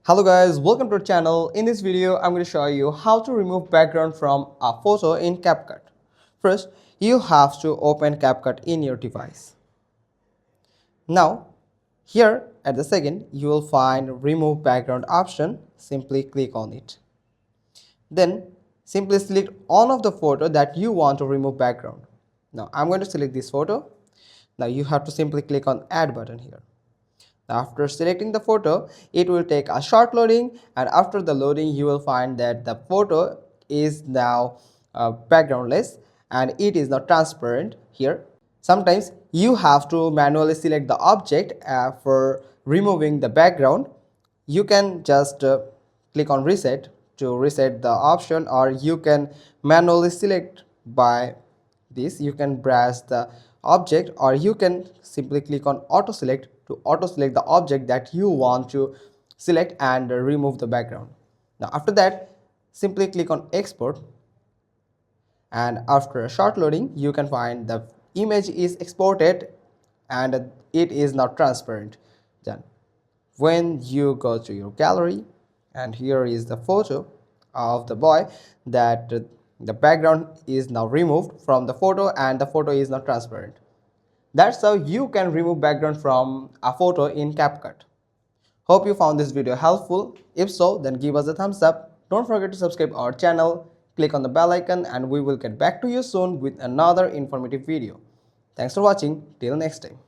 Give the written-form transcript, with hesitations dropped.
Hello guys, welcome to our channel. In this video, I'm going to show you how to remove background from a photo in Capcut. First, you have to open Capcut in your device. Now, here at the second, you will find remove background option. Simply click on it. Then, simply select all of the photo that you want to remove background. Now, I'm going to select this photo. Now, you have to simply click on add button here. After selecting the photo, it will take a short loading, and after the loading you will find that the photo is now backgroundless and it is not transparent here. Sometimes you have to manually select the object for removing the background. You can just click on reset to reset the option, or you can manually select by this. You can brush the object, or you can simply click on auto select to auto select the object that you want to select and remove the background. Now after that, simply click on export, and after a short loading you can find the image is exported and it is now transparent. Then when you go to your gallery, and here is the photo of the boy, that the background is now removed from the photo and the photo is now transparent. That's how you can remove background from a photo in Capcut. Hope you found this video helpful. If so, then give us a thumbs up. Don't forget to subscribe our channel, click on the bell icon, and we will get back to you soon with another informative video. Thanks for watching. Till next time.